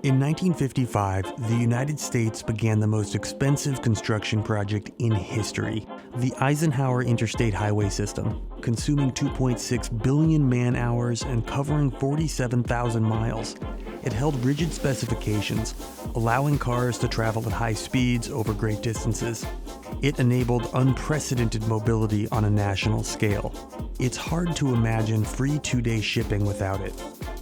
In 1955, the United States began the most expensive construction project in history, the Eisenhower Interstate Highway System, consuming 2.6 billion man-hours and covering 47,000 miles. It held rigid specifications, allowing cars to travel at high speeds over great distances. It enabled unprecedented mobility on a national scale. It's hard to imagine free two-day shipping without it.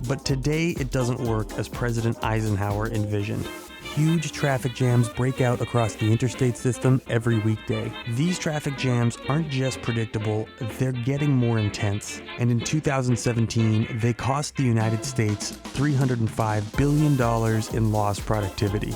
But today it doesn't work as President Eisenhower envisioned. Huge traffic jams break out across the interstate system every weekday. These traffic jams aren't just predictable, they're getting more intense. And in 2017, they cost the United States $305 billion in lost productivity.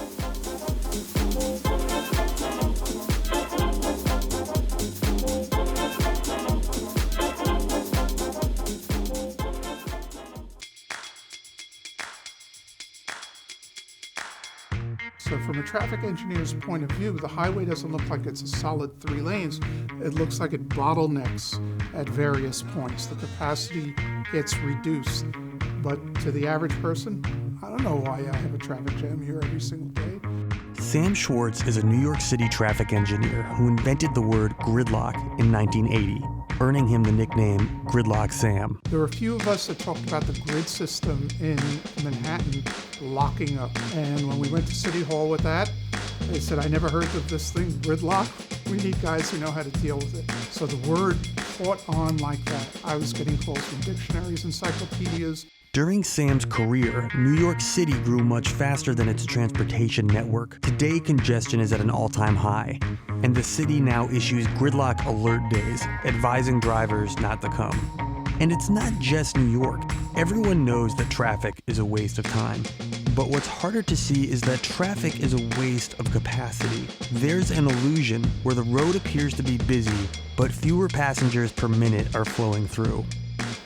So from a traffic engineer's point of view, the highway doesn't look like it's a solid 3 lanes. It looks like it bottlenecks at various points. The capacity gets reduced. But to the average person, I don't know why I have a traffic jam here every single day. Sam Schwartz is a New York City traffic engineer who invented the word gridlock in 1980, earning him the nickname Gridlock Sam. There were a few of us that talked about the grid system in Manhattan locking up. And when we went to City Hall with that, they said, I never heard of this thing, gridlock. We need guys who know how to deal with it. So the word caught on like that. I was getting calls from dictionaries, encyclopedias. During Sam's career, New York City grew much faster than its transportation network. Today, congestion is at an all-time high, and the city now issues gridlock alert days, advising drivers not to come. And it's not just New York. Everyone knows that traffic is a waste of time. But what's harder to see is that traffic is a waste of capacity. There's an illusion where the road appears to be busy, but fewer passengers per minute are flowing through.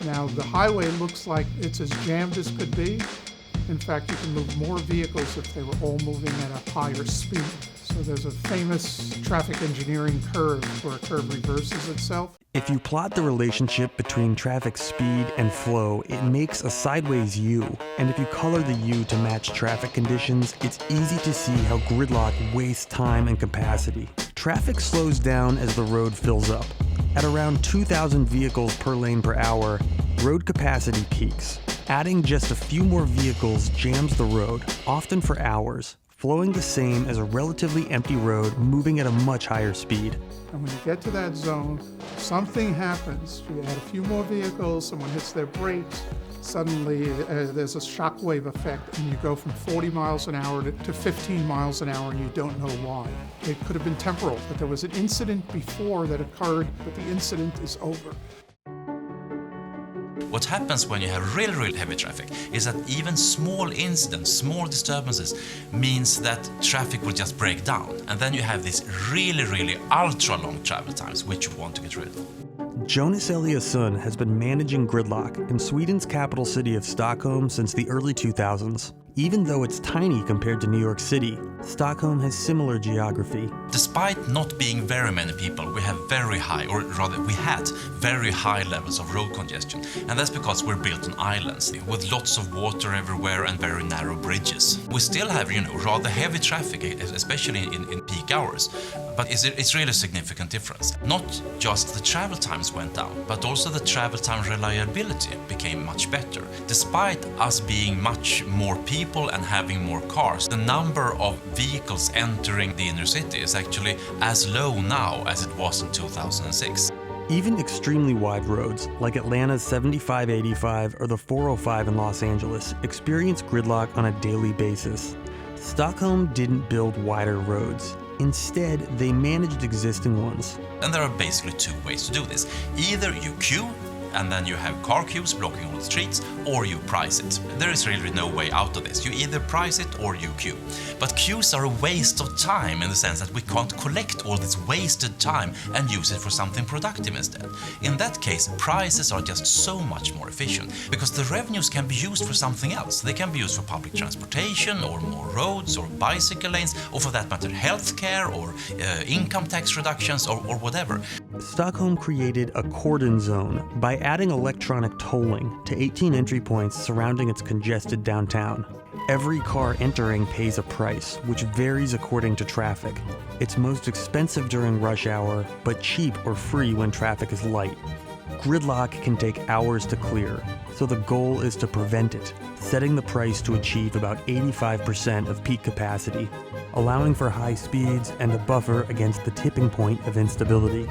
Now, the highway looks like it's as jammed as could be. In fact, you can move more vehicles if they were all moving at a higher speed. So there's a famous traffic engineering curve where a curve reverses itself. If you plot the relationship between traffic speed and flow, it makes a sideways U. And if you color the U to match traffic conditions, it's easy to see how gridlock wastes time and capacity. Traffic slows down as the road fills up. At around 2,000 vehicles per lane per hour, road capacity peaks. Adding just a few more vehicles jams the road, often for hours, flowing the same as a relatively empty road moving at a much higher speed. And when you get to that zone, something happens. You add a few more vehicles, someone hits their brakes, suddenly there's a shockwave effect and you go from 40 miles an hour to 15 miles an hour and you don't know why. It could have been temporal, but there was an incident before that occurred, but the incident is over. What happens when you have really heavy traffic is that even small incidents, small disturbances, means that traffic will just break down. And then you have these really ultra long travel times, which you want to get rid of. Jonas Eliasson has been managing gridlock in Sweden's capital city of Stockholm since the early 2000s. Even though it's tiny compared to New York City, Stockholm has similar geography. Despite not being very many people, we have very high, or rather we had very high levels of road congestion. And that's because we're built on islands with lots of water everywhere and very narrow bridges. We still have, rather heavy traffic, especially in peak hours. But it's really a significant difference. Not just the travel times went down, but also the travel time reliability became much better. Despite us being much more people and having more cars, the number of vehicles entering the inner city is actually as low now as it was in 2006. Even extremely wide roads, like Atlanta's 7585 or the 405 in Los Angeles, experience gridlock on a daily basis. Stockholm didn't build wider roads. Instead, they managed existing ones. And there are basically two ways to do this. Either you queue, and then you have car queues blocking all the streets, or you price it. There is really no way out of this. You either price it or you queue. But queues are a waste of time in the sense that we can't collect all this wasted time and use it for something productive instead. In that case, prices are just so much more efficient because the revenues can be used for something else. They can be used for public transportation or more roads or bicycle lanes, or for that matter, healthcare or income tax reductions or whatever. Stockholm created a cordon zone by adding electronic tolling to 18 entry points surrounding its congested downtown. Every car entering pays a price, which varies according to traffic. It's most expensive during rush hour, but cheap or free when traffic is light. Gridlock can take hours to clear, so the goal is to prevent it, setting the price to achieve about 85% of peak capacity, allowing for high speeds and a buffer against the tipping point of instability.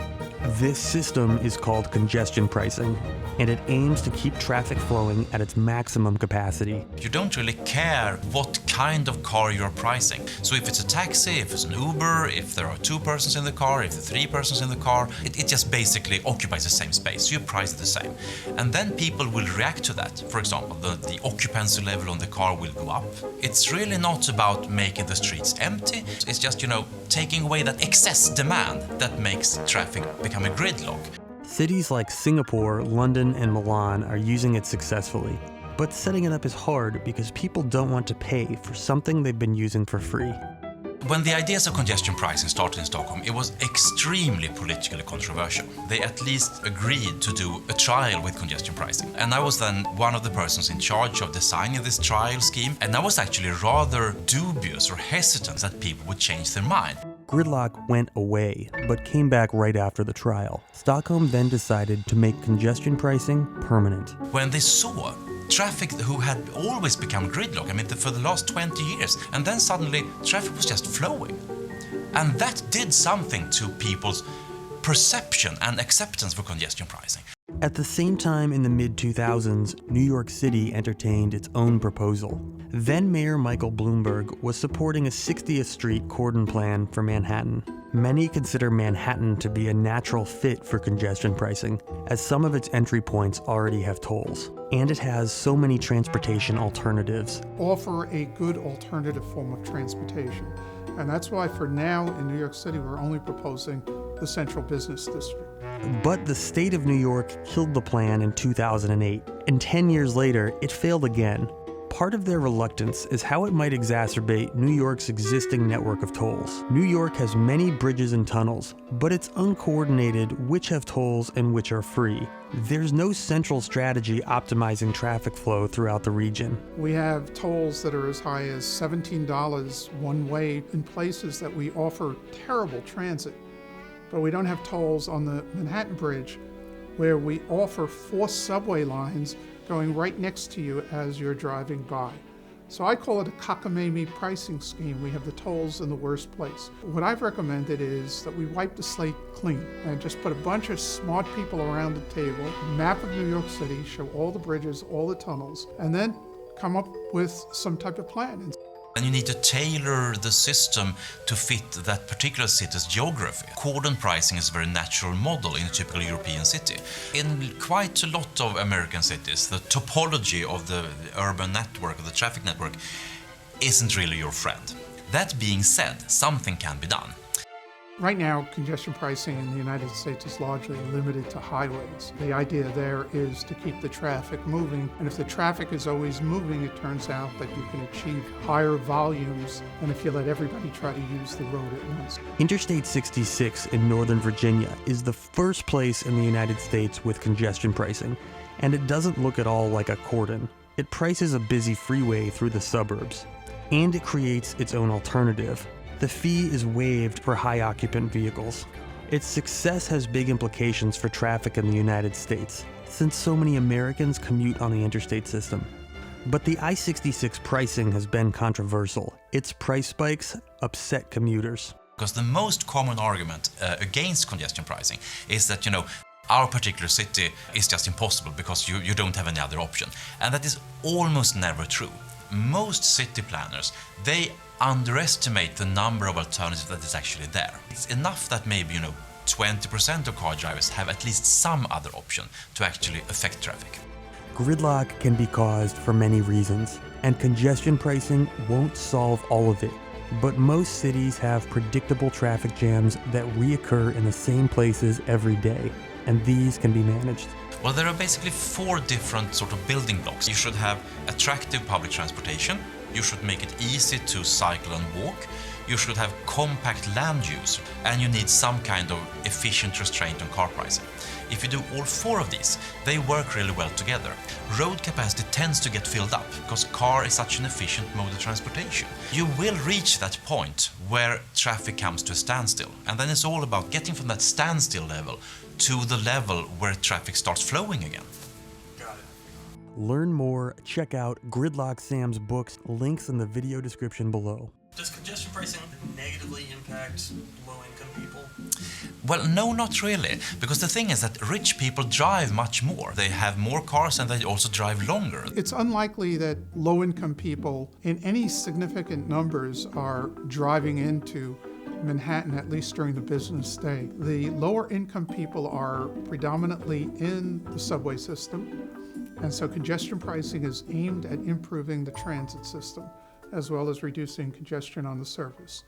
This system is called congestion pricing, and it aims to keep traffic flowing at its maximum capacity. You don't really care what kind of car you're pricing. So if it's a taxi, if it's an Uber, if there are 2 persons in the car, if there are 3 persons in the car, it just basically occupies the same space. So you price it the same. And then people will react to that. For example, the occupancy level on the car will go up. It's really not about making the streets empty. It's just, taking away that excess demand that makes traffic become a gridlock. Cities like Singapore, London, and Milan are using it successfully. But setting it up is hard because people don't want to pay for something they've been using for free. When the ideas of congestion pricing started in Stockholm, it was extremely politically controversial. They at least agreed to do a trial with congestion pricing. And I was then one of the persons in charge of designing this trial scheme, and I was actually rather dubious or hesitant that people would change their mind. Gridlock went away, but came back right after the trial. Stockholm then decided to make congestion pricing permanent. When they saw traffic who had always become gridlock, for the last 20 years, and then suddenly traffic was just flowing. And that did something to people's perception and acceptance for congestion pricing. At the same time in the mid-2000s, New York City entertained its own proposal. Then Mayor Michael Bloomberg was supporting a 60th Street cordon plan for Manhattan. Many consider Manhattan to be a natural fit for congestion pricing, as some of its entry points already have tolls. And it has so many transportation alternatives. Offer a good alternative form of transportation. And that's why for now in New York City, we're only proposing the Central Business District. But the state of New York killed the plan in 2008, and 10 years later, it failed again. Part of their reluctance is how it might exacerbate New York's existing network of tolls. New York has many bridges and tunnels, but it's uncoordinated which have tolls and which are free. There's no central strategy optimizing traffic flow throughout the region. We have tolls that are as high as $17 one way in places that we offer terrible transit. But we don't have tolls on the Manhattan Bridge, where we offer 4 subway lines going right next to you as you're driving by. So I call it a cockamamie pricing scheme. We have the tolls in the worst place. What I've recommended is that we wipe the slate clean and just put a bunch of smart people around the table, map of New York City, show all the bridges, all the tunnels, and then come up with some type of plan. And you need to tailor the system to fit that particular city's geography. Cordon pricing is a very natural model in a typical European city. In quite a lot of American cities, the topology of the urban network, of the traffic network, isn't really your friend. That being said, something can be done. Right now, congestion pricing in the United States is largely limited to highways. The idea there is to keep the traffic moving, and if the traffic is always moving, it turns out that you can achieve higher volumes than if you let everybody try to use the road at once. Interstate 66 in Northern Virginia is the first place in the United States with congestion pricing, and it doesn't look at all like a cordon. It prices a busy freeway through the suburbs, and it creates its own alternative. The fee is waived for high-occupant vehicles. Its success has big implications for traffic in the United States, since so many Americans commute on the interstate system. But the I-66 pricing has been controversial. Its price spikes upset commuters. Because the most common argument against congestion pricing is that, our particular city is just impossible because you don't have any other option. And that is almost never true. Most city planners, they underestimate the number of alternatives that is actually there. It's enough that maybe, 20% of car drivers have at least some other option to actually affect traffic. Gridlock can be caused for many reasons, and congestion pricing won't solve all of it. But most cities have predictable traffic jams that reoccur in the same places every day, and these can be managed. Well, there are basically 4 different sort of building blocks. You should have attractive public transportation, You should make it easy to cycle and walk. You should have compact land use, and you need some kind of efficient restraint on car pricing. If you do all four of these, they work really well together. Road capacity tends to get filled up because car is such an efficient mode of transportation. You will reach that point where traffic comes to a standstill, and then it's all about getting from that standstill level to the level where traffic starts flowing again. Learn more, check out Gridlock Sam's books, links in the video description below. Does congestion pricing negatively impact low-income people? Well, no, not really, because the thing is that rich people drive much more. They have more cars and they also drive longer. It's unlikely that low-income people in any significant numbers are driving into Manhattan, at least during the business day. The lower-income people are predominantly in the subway system, and so congestion pricing is aimed at improving the transit system, as well as reducing congestion on the surface.